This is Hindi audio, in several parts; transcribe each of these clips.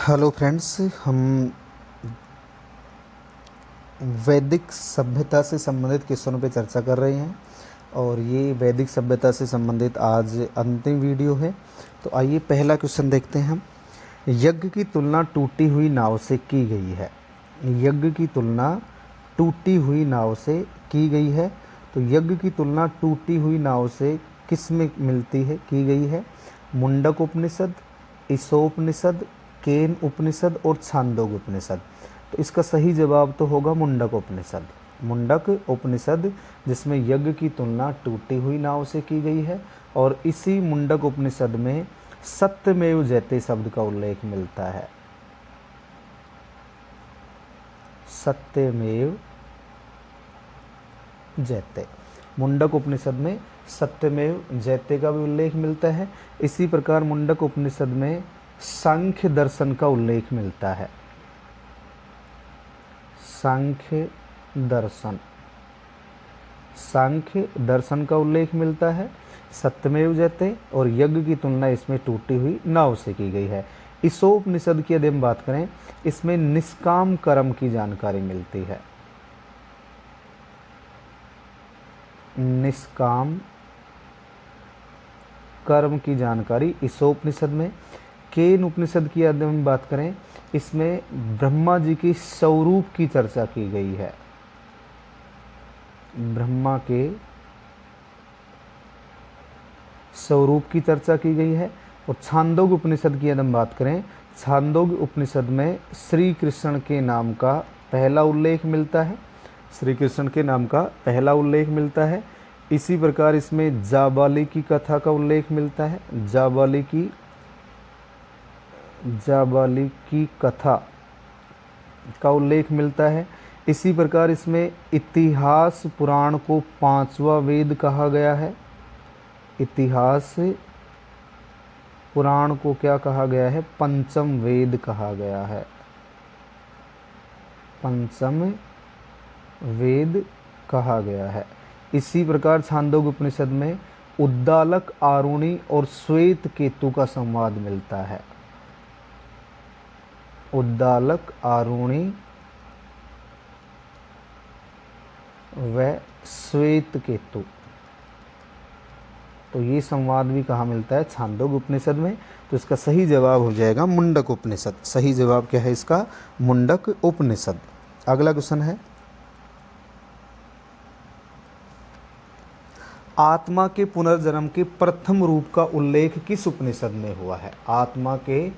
हेलो फ्रेंड्स, हम वैदिक सभ्यता से संबंधित क्वेश्चनों पे चर्चा कर रहे हैं और ये वैदिक सभ्यता से संबंधित आज अंतिम वीडियो है। तो आइए पहला क्वेश्चन देखते हैं हम। यज्ञ की तुलना टूटी हुई नाव से की गई है। यज्ञ की तुलना टूटी हुई नाव से की गई है। तो यज्ञ की तुलना टूटी हुई नाव से किस में मिलती है, की गई है? मुंडक उपनिषद, ईशोपनिषद, केन उपनिषद और छांदोग्य उपनिषद। तो इसका सही जवाब तो होगा मुंडक उपनिषद। मुंडक उपनिषद, जिसमें यज्ञ की तुलना टूटी हुई नाव से की गई है और इसी मुंडक उपनिषद में सत्यमेव जयते शब्द का उल्लेख मिलता है। सत्यमेव जयते, मुंडक उपनिषद में सत्यमेव जयते का भी उल्लेख मिलता है। इसी प्रकार मुंडक उपनिषद में सांख्य दर्शन का उल्लेख मिलता है। सांख्य दर्शन, सांख्य दर्शन का उल्लेख मिलता है सत्यमेव जयते, और यज्ञ की तुलना इसमें टूटी हुई नाव से की गई है। ईशोपनिषद की यदि हम बात करें, इसमें निष्काम कर्म की जानकारी मिलती है। निष्काम कर्म की जानकारी ईशोपनिषद में। केन उपनिषद की यदि हम बात करें, इसमें ब्रह्मा जी के स्वरूप की चर्चा की गई है। ब्रह्मा के स्वरूप की चर्चा की गई है। और छांदोग्य उपनिषद की यदि हम बात करें, छांदोग्य उपनिषद में श्री कृष्ण के नाम का पहला उल्लेख मिलता है। श्री कृष्ण के नाम का पहला उल्लेख मिलता है। इसी प्रकार इसमें जाबाली की कथा का उल्लेख मिलता है। जाबाली की कथा का उल्लेख मिलता है। इसी प्रकार इसमें इतिहास पुराण को पांचवा वेद कहा गया है। इतिहास पुराण को क्या कहा गया है? पंचम वेद कहा गया है। पंचम वेद कहा गया है। इसी प्रकार छांदोग्य उपनिषद में उद्दालक, आरुणि और श्वेत केतु का संवाद मिलता है। उद्दालक, आरुणि व श्वेत केतु, तो ये संवाद भी कहाँ मिलता है? छांदोग्य उपनिषद में। तो इसका सही जवाब हो जाएगा मुंडक उपनिषद। सही जवाब क्या है इसका? मुंडक उपनिषद। अगला क्वेश्चन है, आत्मा के पुनर्जन्म के प्रथम रूप का उल्लेख किस उपनिषद में हुआ है? आत्मा के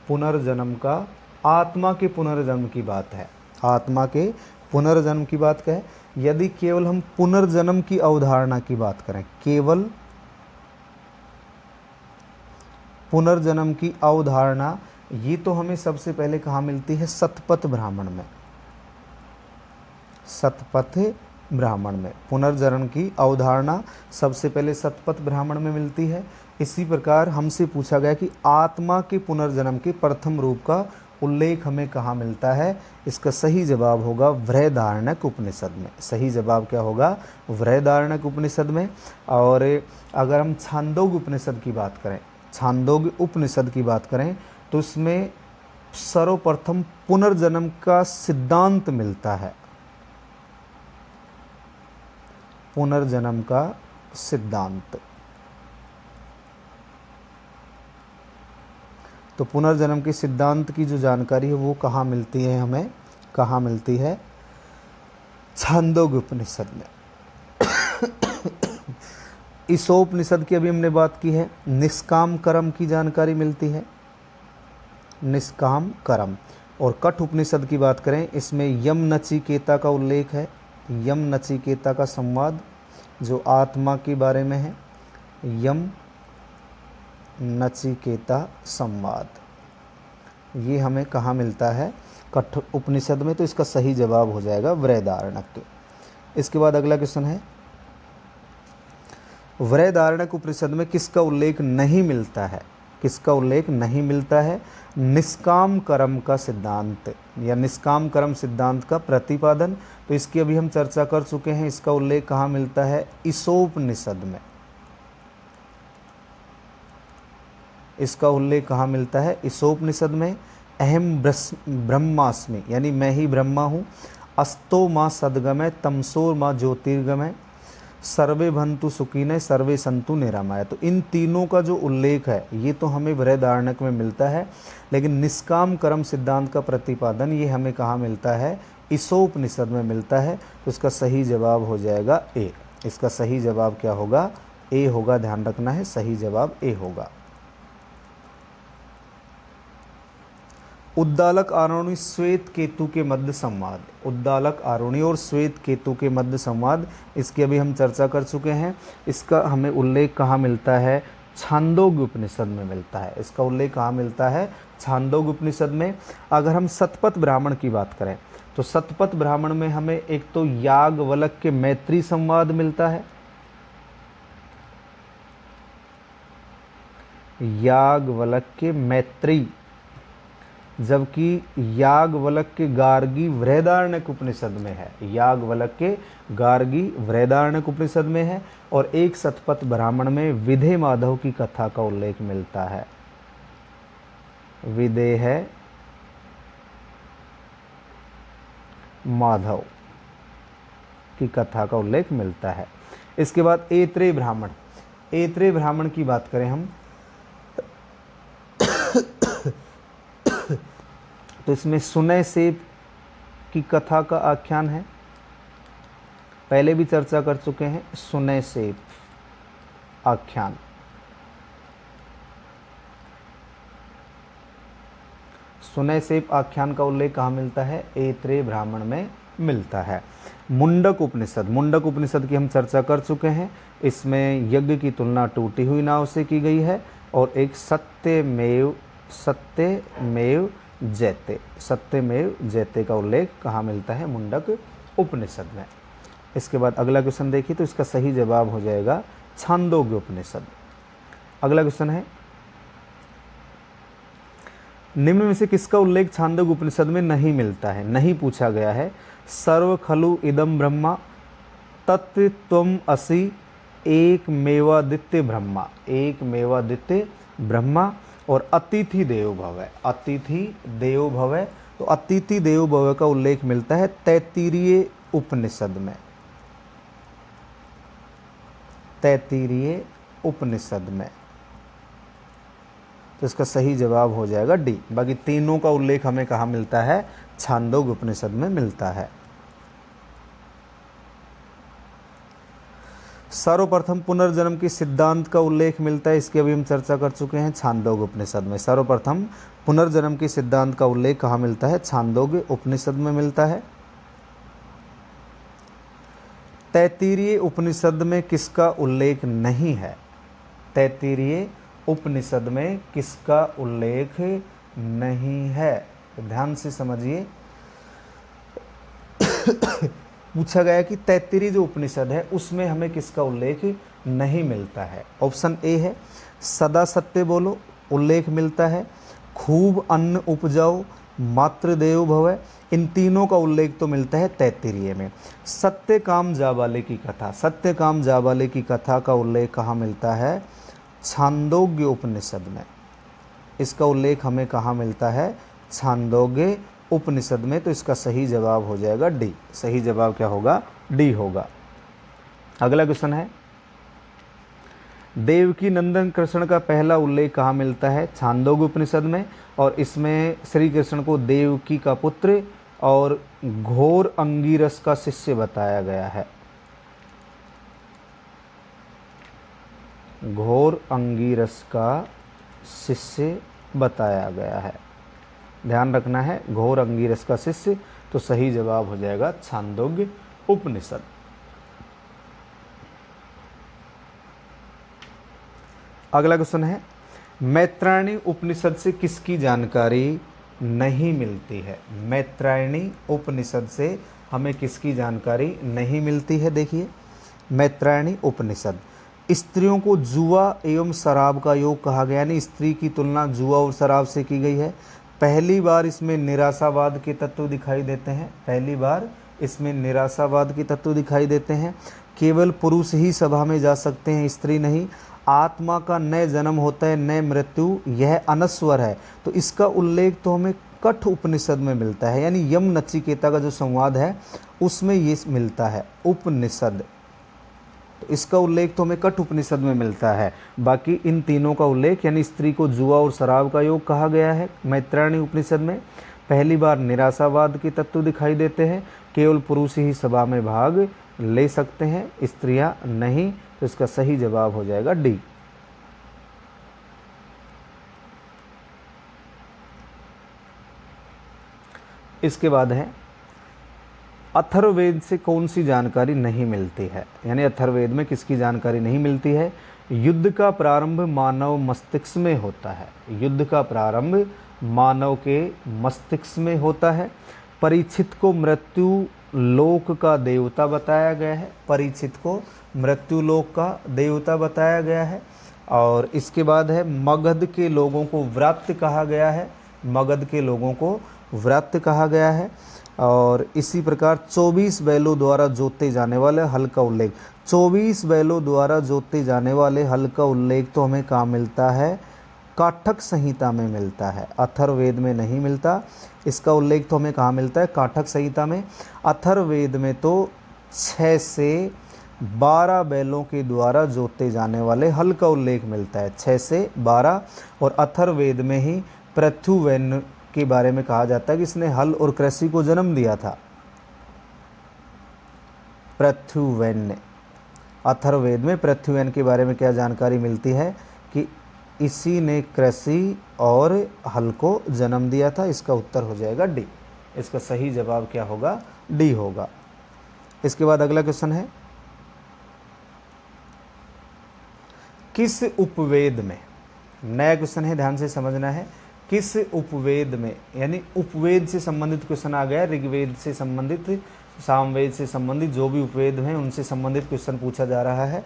पुनर्जन्म का, आत्मा के पुनर्जन्म की बात है। आत्मा के पुनर्जन्म की बात है। यदि केवल हम पुनर्जन्म की अवधारणा की बात करें, केवल पुनर्जन्म की अवधारणा, ये तो हमें सबसे पहले कहाँ मिलती है? शतपथ ब्राह्मण में। शतपथ ब्राह्मण में पुनर्जन्म की अवधारणा सबसे पहले शतपथ ब्राह्मण में मिलती है। इसी प्रकार हमसे पूछा गया कि आत्मा के पुनर्जन्म के प्रथम रूप का उल्लेख हमें कहाँ मिलता है? इसका सही जवाब होगा बृहदारण्यक उपनिषद में। सही जवाब क्या होगा? बृहदारण्यक उपनिषद में। और अगर हम छांदोग्य उपनिषद की बात करें, छांदोग्य उपनिषद की बात करें, तो इसमें सर्वप्रथम पुनर्जन्म का सिद्धांत मिलता है। पुनर्जन्म का सिद्धांत। तो पुनर्जन्म के सिद्धांत की जो जानकारी है वो कहाँ मिलती है? हमें कहाँ मिलती है? छांदोग्य उपनिषद में। ईशोपनिषद की अभी हमने बात की है। निष्काम कर्म की जानकारी मिलती है। निष्काम कर्म। और कठ उपनिषद की बात करें, इसमें यम नचिकेता का उल्लेख है। यम नचिकेता का संवाद जो आत्मा के बारे में है। यम नचिकेता संवाद, ये हमें कहाँ मिलता है? कठ उपनिषद में। तो इसका सही जवाब हो जाएगा बृहदारण्यक। इसके बाद अगला क्वेश्चन है, बृहदारण्यक उपनिषद में किसका उल्लेख नहीं मिलता है? किसका उल्लेख नहीं मिलता है? निष्काम कर्म का सिद्धांत या निष्काम कर्म सिद्धांत का प्रतिपादन। तो इसकी अभी हम चर्चा कर चुके हैं। इसका उल्लेख कहाँ मिलता है? ईशोपनिषद में। इसका उल्लेख कहाँ मिलता है? ईशोपनिषद में। अहम ब्रह्मास्मि यानी मैं ही ब्रह्मा हूँ, अस्तो माँ सद्गमय, तमसो माँ ज्योतिर्गमय, सर्वे भंतु सुखिनः, सर्वे संतु निरामय। तो इन तीनों का जो उल्लेख है ये तो हमें बृहदारण्यक में मिलता है, लेकिन निष्काम कर्म सिद्धांत का प्रतिपादन ये हमें कहाँ मिलता है, ईशोपनिषद में मिलता है। तो इसका सही जवाब हो जाएगा ए। इसका सही जवाब क्या होगा, ए होगा, ध्यान रखना है, सही जवाब ए होगा। उद्दालक आरोणी श्वेत केतु के मध्य संवाद, उद्दालक आरोणी और श्वेत केतु के मध्य संवाद, इसकी अभी हम चर्चा कर चुके हैं। इसका हमें उल्लेख कहाँ मिलता है, छांदोग्य उपनिषद में मिलता है। इसका उल्लेख कहाँ मिलता है, छांदोग्य उपनिषद में। अगर हम शतपथ ब्राह्मण की बात करें तो शतपथ ब्राह्मण में हमें एक तो याज्ञवल्क्य के मैत्री संवाद मिलता है, याज्ञवल्क्य के मैत्री, जबकि याज्ञवल्क्य के गार्गी बृहदारण्यक उपनिषद में है, याज्ञवल्क्य के गार्गी बृहदारण्यक उपनिषद में है। और एक शतपथ ब्राह्मण में विधे माधव की कथा का उल्लेख मिलता है, विदेह माधव की कथा का उल्लेख मिलता है। इसके बाद ऐत्रेय ब्राह्मण, ऐत्रेय ब्राह्मण की बात करें हम तो इसमें सुनय सेब की कथा का आख्यान है, पहले भी चर्चा कर चुके हैं, सुनय सेब आख्यान। सुनय सेब आख्यान का उल्लेख कहाँ मिलता है, ऐत्रेय ब्राह्मण में मिलता है। मुंडक उपनिषद, मुंडक उपनिषद की हम चर्चा कर चुके हैं। इसमें यज्ञ की तुलना टूटी हुई नाव से की गई है और एक सत्यमेव जयते, सत्यमेव जयते का उल्लेख कहाँ मिलता है, मुंडक उपनिषद में। इसके बाद अगला क्वेश्चन देखिए, तो इसका सही जवाब हो जाएगा छांदोग्य उपनिषद। अगला क्वेश्चन है, निम्न में से किसका उल्लेख छांदोग्य उपनिषद में नहीं मिलता है, नहीं पूछा गया है। सर्व खलु इदम ब्रह्मा, तत्त्वम असि, एक मेवादित्य ब्रह्मा, एक मेवादित्य ब्रह्मा, और अतिथि देवो भव, अतिथि देवो भव। तो अतिथि देवो भव का उल्लेख मिलता है तैत्तिरीय उपनिषद में, तैत्तिरीय उपनिषद में। तो इसका सही जवाब हो जाएगा डी। बाकी तीनों का उल्लेख हमें कहाँ मिलता है, छांदोग्य उपनिषद में मिलता है। सर्वप्रथम पुनर्जन्म के सिद्धांत का उल्लेख मिलता है, इसकी अभी हम चर्चा कर चुके हैं, छांदोग्य उपनिषद में। सर्वप्रथम पुनर्जन्म के सिद्धांत का उल्लेख कहाँ मिलता है, छांदोग्य उपनिषद में मिलता है। तैत्तिरीय उपनिषद में किसका उल्लेख नहीं है, तैत्तिरीय उपनिषद में किसका उल्लेख नहीं है, ध्यान से समझिए। पूछा गया कि तैत्तिरीय जो उपनिषद है उसमें हमें किसका उल्लेख नहीं मिलता है। ऑप्शन ए है सदा सत्य बोलो, उल्लेख मिलता है। खूब अन्न उपजाओ, मातृदेव भव, इन तीनों का उल्लेख तो मिलता है तैत्तिरीय में। सत्यकाम जाबाले की कथा, सत्यकाम जाबाले की कथा का उल्लेख कहाँ मिलता है, छांदोग्य उपनिषद में। इसका उल्लेख हमें कहाँ मिलता है, छांदोग्य उपनिषद में। तो इसका सही जवाब हो जाएगा डी। सही जवाब क्या होगा, डी होगा। अगला क्वेश्चन है, देवकी नंदन कृष्ण का पहला उल्लेख कहाँ मिलता है, छांदोग्य उपनिषद में। और इसमें श्री कृष्ण को देवकी का पुत्र और घोर अंगिरस का शिष्य बताया गया है, घोर अंगिरस का शिष्य बताया गया है, ध्यान रखना है, घोर अंगिरस का शिष्य। तो सही जवाब हो जाएगा छांदोग्य उपनिषद। अगला क्वेश्चन है, मैत्रायणी उपनिषद से किसकी जानकारी नहीं मिलती है, मैत्रायणी उपनिषद से हमें किसकी जानकारी नहीं मिलती है। देखिए, मैत्रायणी उपनिषद, स्त्रियों को जुआ एवं शराब का योग कहा गया, यानी स्त्री की तुलना जुआ और शराब से की गई है। पहली बार इसमें निराशावाद के तत्व दिखाई देते हैं, पहली बार इसमें निराशावाद के तत्व दिखाई देते हैं। केवल पुरुष ही सभा में जा सकते हैं, स्त्री नहीं। आत्मा का नए जन्म होता है, नए मृत्यु, यह अनस्वर है। तो इसका उल्लेख तो हमें कठ उपनिषद में मिलता है, यानी यम नचिकेता का जो संवाद है उसमें ये मिलता है उपनिषद। तो इसका उल्लेख तो हमें कठ उपनिषद में मिलता है। बाकी इन तीनों का उल्लेख, यानी स्त्री को जुआ और शराब का योग कहा गया है मैत्रायणी उपनिषद में। पहली बार निराशावाद के तत्व दिखाई देते हैं, केवल पुरुष ही सभा में भाग ले सकते हैं, स्त्रियां नहीं। तो इसका सही जवाब हो जाएगा डी। इसके बाद है अथर्ववेद से कौन सी जानकारी नहीं मिलती है, यानी अथर्ववेद में किसकी जानकारी नहीं मिलती है। युद्ध का प्रारंभ मानव मस्तिष्क में होता है, युद्ध का प्रारंभ मानव के मस्तिष्क में होता है। परीक्षित को मृत्यु लोक का देवता बताया गया है, परीक्षित को मृत्यु लोक का देवता बताया गया है। और इसके बाद है मगध के लोगों को व्रात्य कहा गया है, मगध के लोगों को व्रात्य कहा गया है। और इसी प्रकार 24 बैलों द्वारा जोते जाने वाले हल का उल्लेख, 24 बैलों द्वारा जोते जाने वाले हल का उल्लेख तो हमें कहाँ मिलता है, काठक संहिता में मिलता है, अथर्ववेद में नहीं मिलता। इसका उल्लेख तो हमें कहाँ मिलता है, काठक संहिता में। अथर्ववेद में तो 6 से 12 बैलों के द्वारा जोते जाने वाले हल का उल्लेख मिलता है, 6 से 12। और अथर्ववेद में ही पृथुवैन के बारे में कहा जाता है कि इसने हल और कृषि को जन्म दिया था, पृथुवैन ने। अथर्ववेद में पृथुवैन के बारे में क्या जानकारी मिलती है कि इसी ने कृषि और हल को जन्म दिया था। इसका उत्तर हो जाएगा डी। इसका सही जवाब क्या होगा, डी होगा। इसके बाद अगला क्वेश्चन है, किस उपवेद में, नया क्वेश्चन है, ध्यान से समझना है, किस उपवेद में, यानी उपवेद से संबंधित क्वेश्चन आ गया, ऋग्वेद से संबंधित, सामवेद से संबंधित जो भी उपवेद हैं उनसे संबंधित क्वेश्चन पूछा जा रहा है।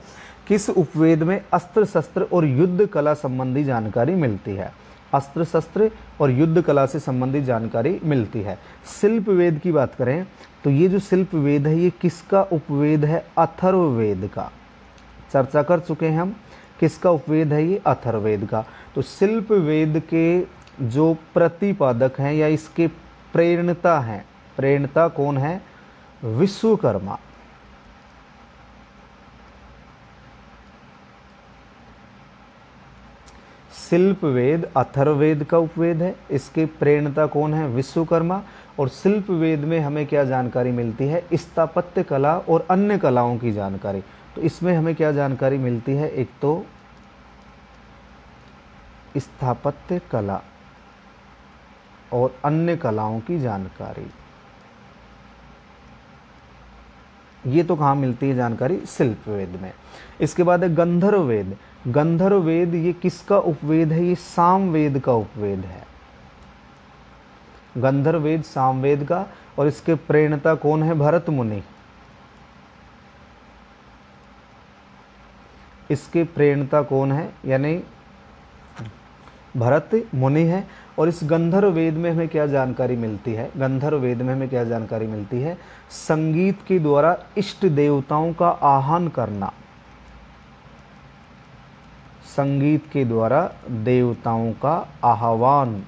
किस उपवेद में अस्त्र शस्त्र और युद्ध कला संबंधी जानकारी मिलती है, अस्त्र शस्त्र और युद्ध कला से संबंधित जानकारी मिलती है। शिल्प वेद की बात करें तो ये जो शिल्प वेद है ये किसका उपवेद है, अथर्ववेद का। चर्चा कर चुके हैं हम, किसका उपवेद है ये, अथर्ववेद का। तो शिल्प वेद के जो प्रतिपादक हैं या इसके प्रेरणता हैं, प्रेरणता कौन है, विश्वकर्मा। शिल्प वेद अथर्ववेद का उपवेद है, इसके प्रेरणता कौन है, विश्वकर्मा। और शिल्प वेद में हमें क्या जानकारी मिलती है, स्थापत्य कला और अन्य कलाओं की जानकारी। तो इसमें हमें क्या जानकारी मिलती है, एक तो स्थापत्य कला और अन्य कलाओं की जानकारी, ये तो कहाँ मिलती है जानकारी, शिल्प वेद में। इसके बाद है गंधर्व वेद। गंधर्व वेद ये किसका उपवेद है, ये सामवेद का उपवेद है, गंधर्व वेद सामवेद का। और इसके प्रेरणता कौन है, भरत मुनि। इसके प्रेरणता कौन है, यानी भरत मुनि है। और इस गंधर्व वेद में हमें क्या जानकारी मिलती है, गंधर्व वेद में हमें क्या जानकारी मिलती है, संगीत के द्वारा इष्ट देवताओं का आह्वान करना, संगीत के द्वारा देवताओं का आह्वान,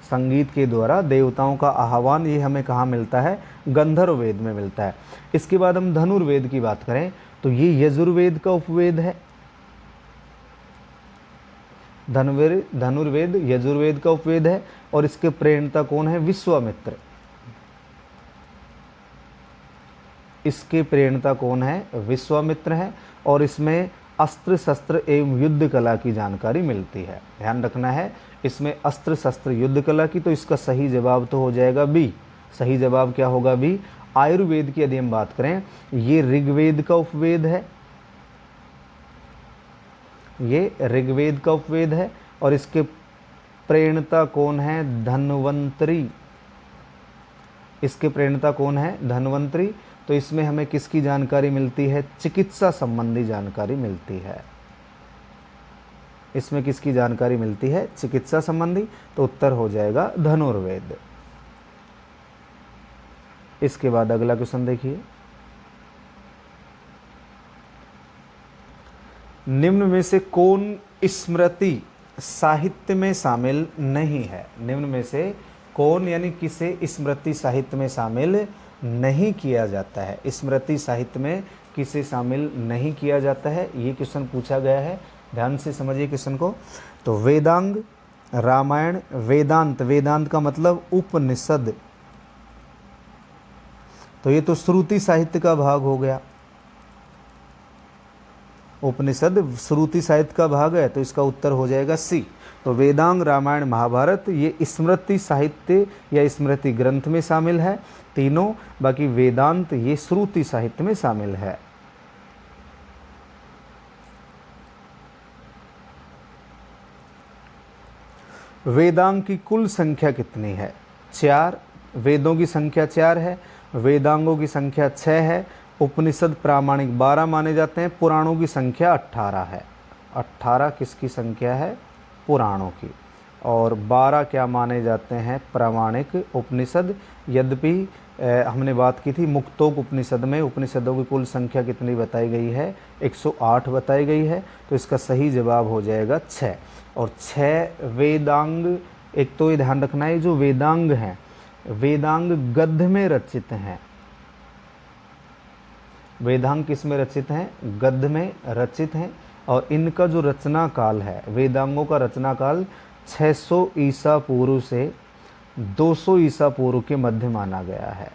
संगीत के द्वारा देवताओं का आह्वान, ये हमें कहाँ मिलता है, गंधर्व वेद में मिलता है। इसके बाद हम धनुर्वेद की बात करें तो ये यजुर्वेद का उपवेद है, धनुर्वेद यजुर्वेद का उपवेद है। और इसके प्रेरणता कौन है, विश्वामित्र। इसके प्रेरणता कौन है, विश्वामित्र है। और इसमें अस्त्र शस्त्र एवं युद्ध कला की जानकारी मिलती है, ध्यान रखना है इसमें अस्त्र शस्त्र युद्ध कला की। तो इसका सही जवाब तो हो जाएगा बी। सही जवाब क्या होगा, बी। आयुर्वेद की यदि हम बात करें, ये ऋग्वेद का उपवेद है, ये ऋग्वेद का उपवेद है। और इसके प्रेरणता कौन है, धन्वंतरी। इसके प्रेरणता कौन है, धन्वंतरी। तो इसमें हमें किसकी जानकारी मिलती है, चिकित्सा संबंधी जानकारी मिलती है। इसमें किसकी जानकारी मिलती है, चिकित्सा संबंधी। तो उत्तर हो जाएगा धनुर्वेद। इसके बाद अगला क्वेश्चन देखिए, निम्न में से कौन स्मृति साहित्य में शामिल नहीं है। निम्न में से कौन यानी किसे स्मृति साहित्य में शामिल नहीं किया जाता है? स्मृति साहित्य में किसे शामिल नहीं किया जाता है, ये क्वेश्चन पूछा गया है। ध्यान से समझिए क्वेश्चन को। तो वेदांग, रामायण, वेदांत, वेदांत का मतलब उपनिषद, तो ये तो श्रुति साहित्य का भाग हो गया। उपनिषद श्रुति साहित्य का भाग है, तो इसका उत्तर हो जाएगा सी। तो वेदांग, रामायण, महाभारत ये स्मृति साहित्य या स्मृति ग्रंथ में शामिल है तीनों। बाकी वेदांत ये श्रुति साहित्य में शामिल है। वेदांग की कुल संख्या कितनी है? 4। वेदों की संख्या 4 है, वेदांगों की संख्या 6 है, उपनिषद प्रामाणिक 12 माने जाते हैं, पुराणों की संख्या 18 है। 18 किसकी संख्या है? पुराणों की। और 12 क्या माने जाते हैं? प्रामाणिक उपनिषद। यद्यपि हमने बात की थी मुक्तोक उपनिषद में उपनिषदों की कुल संख्या कितनी बताई गई है? 108 बताई गई है। तो इसका सही जवाब हो जाएगा 6। और 6 वेदांग, एक तो ये ध्यान रखना है जो वेदांग हैं, वेदांग गद्य में रचित हैं। वेदांग किस में रचित हैं? गद्य में रचित हैं। और इनका जो रचना काल है, वेदांगों का रचना काल 600 ईसा पूर्व से 200 ईसा पूर्व के मध्य माना गया है।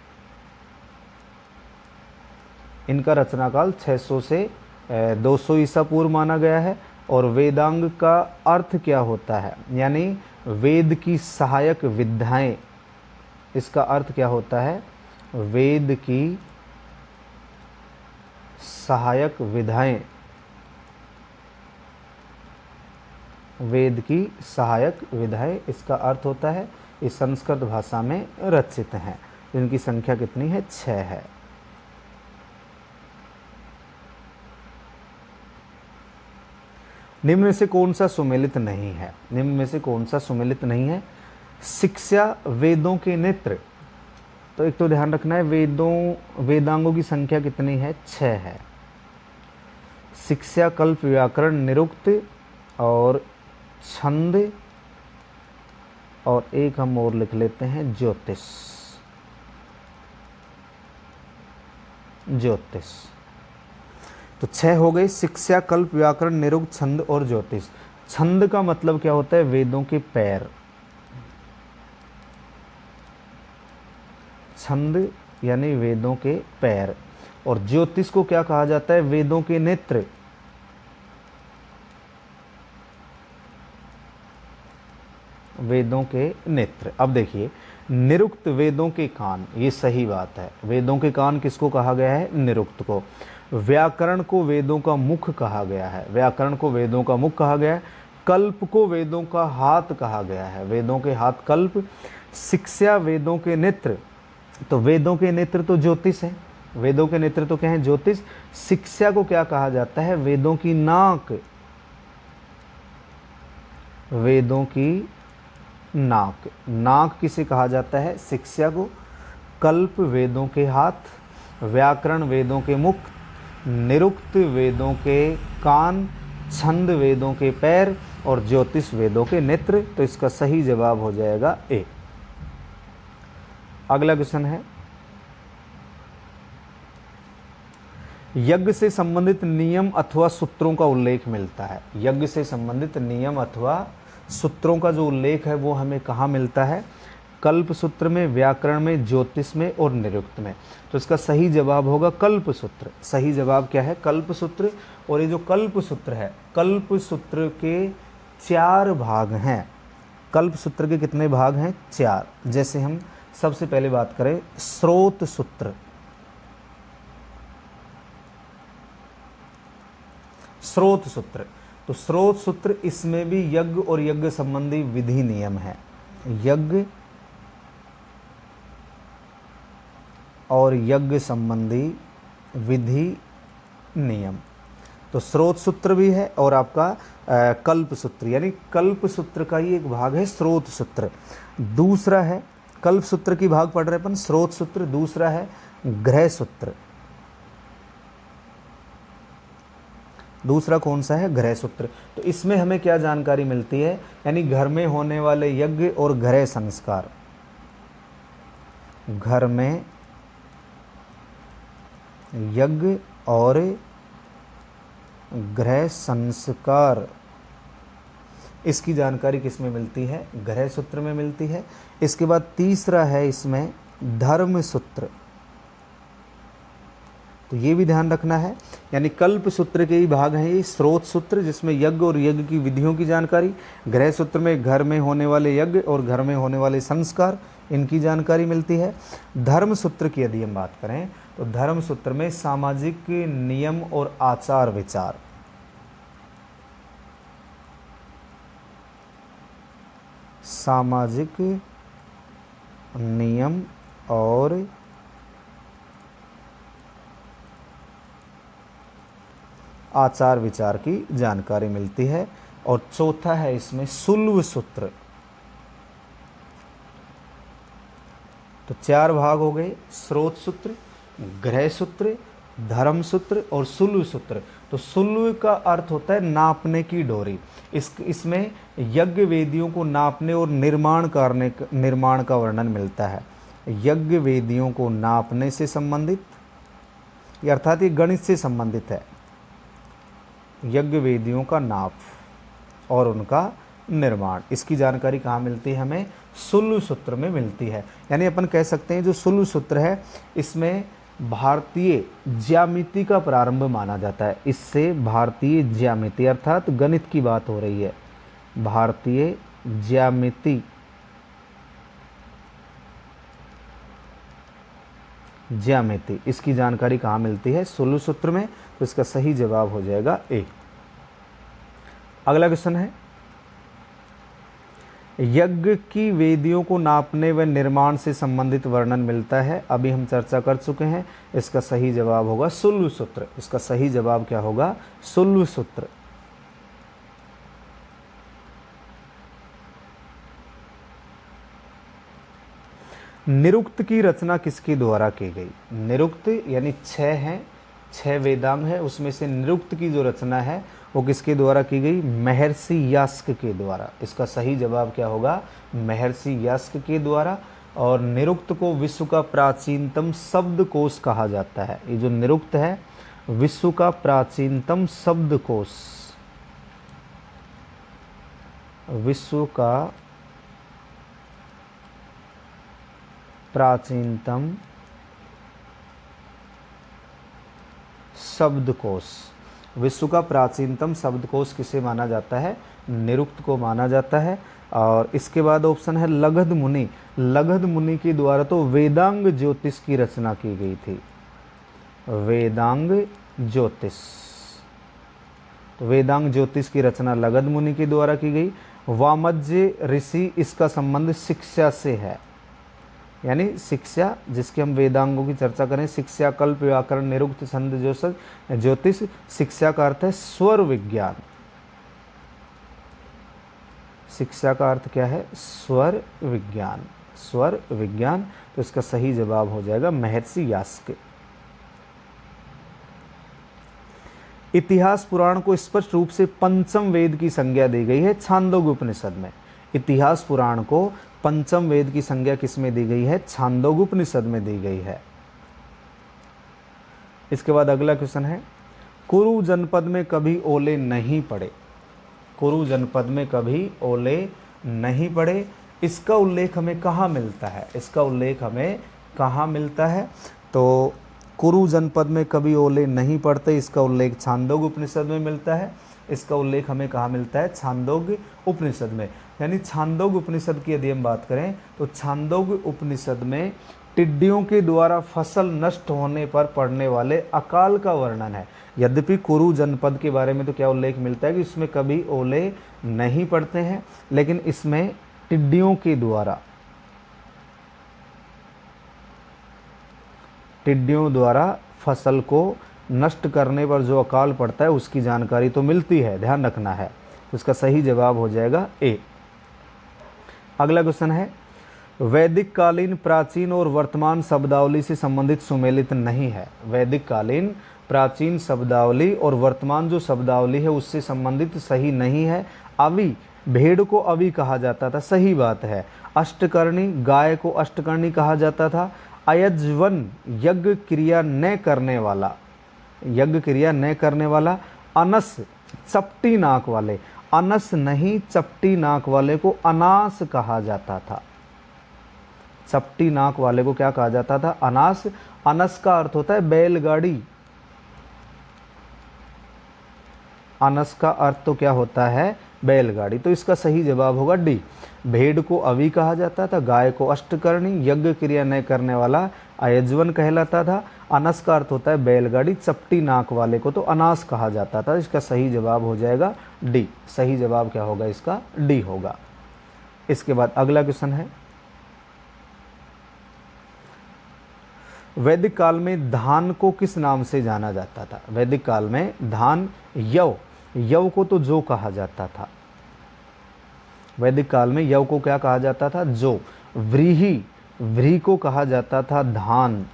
इनका रचना काल 600 से 200 ईसा पूर्व माना गया है। और वेदांग का अर्थ क्या होता है? यानी वेद की सहायक विधाएं। इसका अर्थ क्या होता है? वेद की सहायक विधाएं। वेद की सहायक विधाएं इसका अर्थ होता है। इस संस्कृत भाषा में रचित हैं। इनकी संख्या कितनी है? 6 है। निम्न में से कौन सा सुमेलित नहीं है? निम्न में से कौन सा सुमेलित नहीं है? शिक्षा वेदों के नेत्र। तो एक तो ध्यान रखना है वेदांगों की संख्या कितनी है? 6 है। शिक्षा, कल्प, व्याकरण, निरुक्त और छंद, और एक हम और लिख लेते हैं ज्योतिष। ज्योतिष तो 6 हो गई। शिक्षा, कल्प, व्याकरण, निरुक्त, छंद और ज्योतिष। छंद का मतलब क्या होता है? वेदों के पैर। छंद यानी वेदों के पैर। और ज्योतिष को क्या कहा जाता है? वेदों के नेत्र। वेदों के नेत्र। अब देखिए, निरुक्त वेदों के कान, ये सही बात है। वेदों के कान किसको कहा गया है? निरुक्त को। व्याकरण को वेदों का मुख कहा गया है। व्याकरण को वेदों का मुख कहा गया है। कल्प को वेदों का हाथ कहा गया है। वेदों के हाथ कल्प। शिक्षा वेदों के नेत्र। तो वेदों के नेत्र तो ज्योतिष है। वेदों के नेत्र तो क्या है? ज्योतिष। शिक्षा को क्या कहा जाता है? वेदों की नाक। वेदों की नाक। नाक किसे कहा जाता है? शिक्षा को। कल्प वेदों के हाथ, व्याकरण वेदों के मुख, निरुक्त वेदों के कान, छंद वेदों के पैर और ज्योतिष वेदों के नेत्र। तो इसका सही जवाब हो जाएगा ए। अगला क्वेश्चन है, यज्ञ से संबंधित नियम अथवा सूत्रों का उल्लेख मिलता है। यज्ञ से संबंधित नियम अथवा सूत्रों का जो उल्लेख है वो हमें कहाँ मिलता है? कल्प सूत्र में, व्याकरण में, ज्योतिष में और निरुक्त में। तो इसका सही जवाब होगा कल्प सूत्र। सही जवाब क्या है? कल्प सूत्र। और ये जो कल्प सूत्र है, कल्प सूत्र के 4 भाग हैं। कल्प सूत्र के कितने भाग हैं? 4। जैसे हम सबसे पहले बात करें स्रोत सूत्र। स्रोत सूत्र, तो स्रोत सूत्र, इसमें भी यज्ञ और यज्ञ संबंधी विधि नियम है। यज्ञ और यज्ञ संबंधी विधि नियम। तो स्रोत सूत्र भी है और आपका कल्प सूत्र, यानी कल्प सूत्र का ही एक भाग है स्रोत सूत्र। दूसरा है, कल्प सूत्र की भाग पढ़ रहे अपन, स्रोत सूत्र। दूसरा है ग्रह सूत्र। दूसरा कौन सा है, गृह सूत्र। तो इसमें हमें क्या जानकारी मिलती है, यानी घर में होने वाले यज्ञ और गृह संस्कार, घर में यज्ञ और गृह संस्कार, इसकी जानकारी किस में मिलती है, गृह सूत्र में मिलती है। इसके बाद तीसरा है इसमें धर्म सूत्र, तो ये भी ध्यान रखना है, यानी कल्प सूत्र के ही भाग हैं ये। स्रोत सूत्र जिसमें यज्ञ और यज्ञ की विधियों की जानकारी, गृह सूत्र में घर में होने वाले यज्ञ और घर में होने वाले संस्कार, इनकी जानकारी मिलती है। धर्म सूत्र की यदि हम बात करें तो धर्म सूत्र में सामाजिक नियम और आचार विचार, सामाजिक नियम और आचार विचार की जानकारी मिलती है। और चौथा है इसमें सुल्व सूत्र। तो चार भाग हो गए, स्रोत सूत्र, गृह सूत्र, धर्म सूत्र और सुल्व सूत्र। तो सुल्व का अर्थ होता है नापने की डोरी। इसमें यज्ञ वेदियों को नापने और निर्माण का वर्णन मिलता है। यज्ञ वेदियों को नापने से संबंधित, अर्थात ये गणित से संबंधित है। यज्ञ वेदियों का नाप और उनका निर्माण, इसकी जानकारी कहाँ मिलती है, हमें सुल्व सूत्र में मिलती है। यानी अपन कह सकते हैं जो सुल्व सूत्र है इसमें भारतीय ज्यामिति का प्रारंभ माना जाता है। इससे भारतीय ज्यामिति अर्थात गणित की बात हो रही है, भारतीय ज्यामिति, इसकी जानकारी कहाँ मिलती है, सुल्व सूत्र में। तो इसका सही जवाब हो जाएगा ए। अगला क्वेश्चन है, यज्ञ की वेदियों को नापने व निर्माण से संबंधित वर्णन मिलता है। अभी हम चर्चा कर चुके हैं, इसका सही जवाब होगा सुल्व सूत्र। इसका सही जवाब क्या होगा, सुल्व सूत्र। निरुक्त की रचना किसके द्वारा की गई। निरुक्त यानी 6 हैं, 6 वेदांग है, उसमें से निरुक्त की जो रचना है वो किसके द्वारा की गई, महर्षि यास्क के द्वारा। इसका सही जवाब क्या होगा, महर्षि यास्क के द्वारा। और निरुक्त को विश्व का प्राचीनतम शब्दकोश कहा जाता है। ये जो निरुक्त है विश्व का प्राचीनतम शब्दकोश, विश्व का प्राचीनतम शब्दकोश, विश्व का प्राचीनतम शब्दकोश किसे माना जाता है, निरुक्त को माना जाता है। और इसके बाद ऑप्शन है लगध मुनि। लगध मुनि के द्वारा तो वेदांग ज्योतिष की रचना की गई थी, वेदांग ज्योतिष। तो वेदांग ज्योतिष की रचना लगध मुनि के द्वारा की गई। वामज्य ऋषि, इसका संबंध शिक्षा से है, यानी शिक्षा जिसके हम वेदांगों की चर्चा करें, शिक्षा, कल्प, व्याकरण, निरुक्त, छंद, ज्योतिष। शिक्षा का अर्थ है स्वर विज्ञान, शिक्षा का अर्थ क्या है, स्वर विज्ञान, स्वर विज्ञान। तो इसका सही जवाब हो जाएगा महर्षि यास्क। इतिहास पुराण को स्पष्ट रूप से पंचम वेद की संज्ञा दी गई है छांदोग्य उपनिषद में। इतिहास पुराण को पंचम वेद की संज्ञा किसमें दी गई है, छांदोग्य उपनिषद में दी गई है। इसके बाद अगला क्वेश्चन है, कुरु जनपद में कभी ओले नहीं पड़े। कुरु जनपद में कभी ओले नहीं पड़े, इसका उल्लेख हमें कहाँ मिलता है, इसका उल्लेख हमें कहाँ मिलता है। तो कुरु जनपद में कभी ओले नहीं पड़ते, इसका उल्लेख छांदोग्य उपनिषद में मिलता है। इसका उल्लेख हमें कहाँ मिलता है, छांदोग्य उपनिषद में। यानी छांदोग्य उपनिषद की यदि हम बात करें तो छांदोग्य उपनिषद में टिड्डियों के द्वारा फसल नष्ट होने पर पड़ने वाले अकाल का वर्णन है। यद्यपि कुरु जनपद के बारे में तो क्या उल्लेख मिलता है कि इसमें कभी ओले नहीं पड़ते हैं, लेकिन इसमें टिड्डियों द्वारा फसल को नष्ट करने पर जो अकाल पड़ता है उसकी जानकारी तो मिलती है, ध्यान रखना है। तो इसका सही जवाब हो जाएगा ए। अगला क्वेश्चन है, वैदिक कालीन प्राचीन और वर्तमान शब्दावली से संबंधित सुमेलित नहीं है। वैदिक कालीन प्राचीन शब्दावली और वर्तमान जो शब्दावली है उससे संबंधित सही नहीं है। अवि, भेड़ को अवि कहा जाता था, सही बात है। अष्टकर्णी, गाय को अष्टकर्णी कहा जाता था। अयज्वन, यज्ञ क्रिया न करने वाला, यज्ञ क्रिया न करने वाला। अनस, चपटी नाक वाले, अनस नहीं चपटी नाक वाले को अनास कहा जाता था। चपटी नाक वाले को क्या कहा जाता था? अनास। अनस का अर्थ होता है बैलगाड़ी। अनस का अर्थ तो क्या होता है? बैलगाड़ी। तो इसका सही जवाब होगा डी। भेड़ को अवि कहा जाता था, गाय को अष्टकर्णी, यज्ञ क्रिया न करने वाला अयज्वन कहलाता था। अनस का अर्थ होता है बैलगाड़ी, चपटी नाक वाले को तो अनास कहा जाता था। इसका सही जवाब हो जाएगा डी। सही जवाब क्या होगा इसका? डी होगा। इसके बाद अगला क्वेश्चन है, वैदिक काल में धान को किस नाम से जाना जाता था? वैदिक काल में धान यव, यव को तो जौ कहा जाता था। वैदिक काल में यव को क्या कहा जाता था? जौ। व्रीहि, व्रीहि को कहा जाता था धान,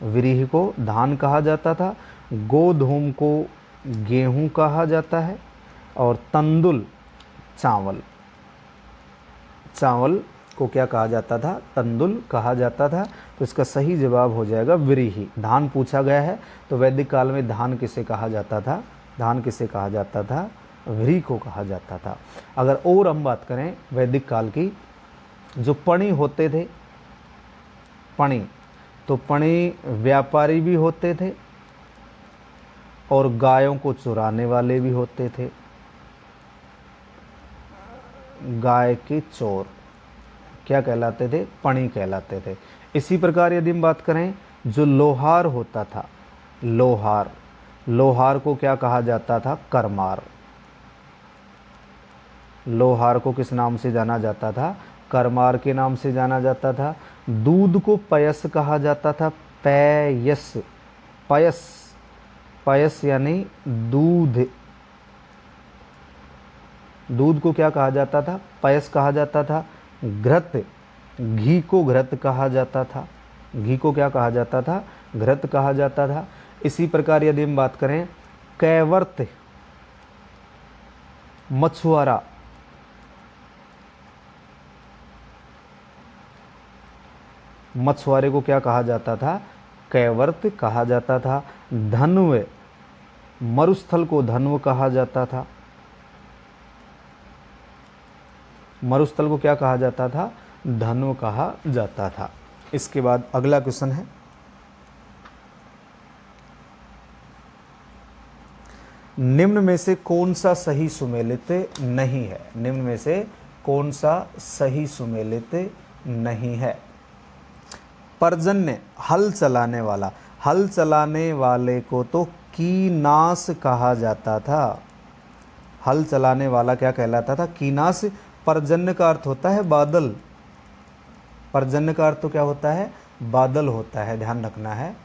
व्रीहि को धान कहा जाता था। गोधूम को गेहूं कहा जाता है। और तंदुल, चावल, चावल को क्या कहा जाता था? तंदुल कहा जाता था। तो इसका सही जवाब हो जाएगा व्रीहि। धान पूछा गया है तो वैदिक काल में धान किसे कहा जाता था? धान किसे कहा जाता था? व्रीहि को कहा जाता था। अगर और हम बात करें वैदिक काल की, जो पणी होते थे, पणी, तो पणी व्यापारी भी होते थे और गायों को चुराने वाले भी होते थे। गाय के चोर क्या कहलाते थे? पणी कहलाते थे। इसी प्रकार यदि हम बात करें, जो लोहार होता था, लोहार, लोहार को क्या कहा जाता था? करमार। लोहार को किस नाम से जाना जाता था? करमार के नाम से जाना जाता था। दूध को पयस कहा जाता था, पयस, पयस, पयस यानी दूध। दूध को क्या कहा जाता था? पयस कहा जाता था। घृत, घी को घृत कहा जाता था। घी को क्या कहा जाता था? घृत कहा जाता था। इसी प्रकार यदि हम बात करें, कैवर्त, मछुआरा, मछुआरे को क्या कहा जाता था? कैवर्त कहा जाता था। धन्व, मरुस्थल को धन्व कहा जाता था। मरुस्थल को क्या कहा जाता था? धन्व कहा जाता था। इसके बाद अगला क्वेश्चन है, निम्न में से कौन सा सही सुमेलित नहीं है? निम्न में से कौन सा सही सुमेलित नहीं है? पर्जन्य, हल चलाने वाला, हल चलाने वाले को तो कीनास कहा जाता था। हल चलाने वाला क्या कहलाता था? कीनास। पर्जन्य का अर्थ होता है बादल, पर्जन्य का अर्थ तो क्या होता है? बादल होता है, ध्यान रखना है।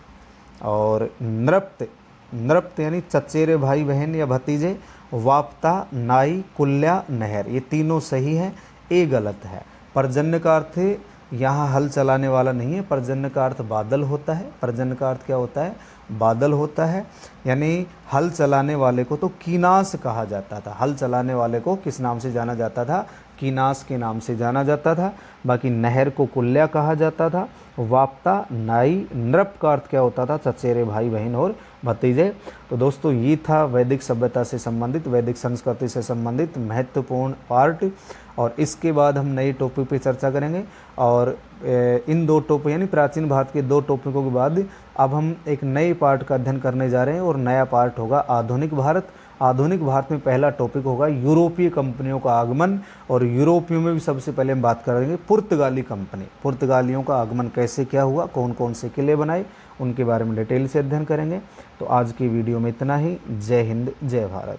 और नृप्त, नृप्त यानी चचेरे भाई बहन या भतीजे। वाप्ता, नाई, कुल्या, नहर, ये तीनों सही है, ए गलत है। पर्जन्य का अर्थ यहाँ हल चलाने वाला नहीं है, पर्जन्य का अर्थ बादल होता है। पर्जन्य का अर्थ क्या होता है? बादल होता है। यानी हल चलाने वाले को तो कीनास कहा जाता था। हल चलाने वाले को किस नाम से जाना जाता था? कीनास के नाम से जाना जाता था। बाकी नहर को कुल्या कहा जाता था। वाप्ता, नाई, नृप का अर्थ क्या होता था? चचेरे भाई बहन और भतीजे। तो दोस्तों ये था वैदिक सभ्यता से संबंधित, वैदिक संस्कृति से संबंधित महत्वपूर्ण पार्ट। और इसके बाद हम नए टॉपिक पे चर्चा करेंगे। और इन दो टॉपिक यानी प्राचीन भारत के दो टॉपिकों के बाद अब हम एक नए पार्ट का अध्ययन करने जा रहे हैं और नया पार्ट होगा आधुनिक भारत। आधुनिक भारत में पहला टॉपिक होगा यूरोपीय कंपनियों का आगमन। और यूरोपियों में भी सबसे पहले हम बात करेंगे पुर्तगाली कंपनी, पुर्तगालियों का आगमन कैसे क्या हुआ, कौन कौन से किले बनाए, उनके बारे में डिटेल से अध्ययन करेंगे। तो आज की वीडियो में इतना ही। जय हिंद, जय भारत।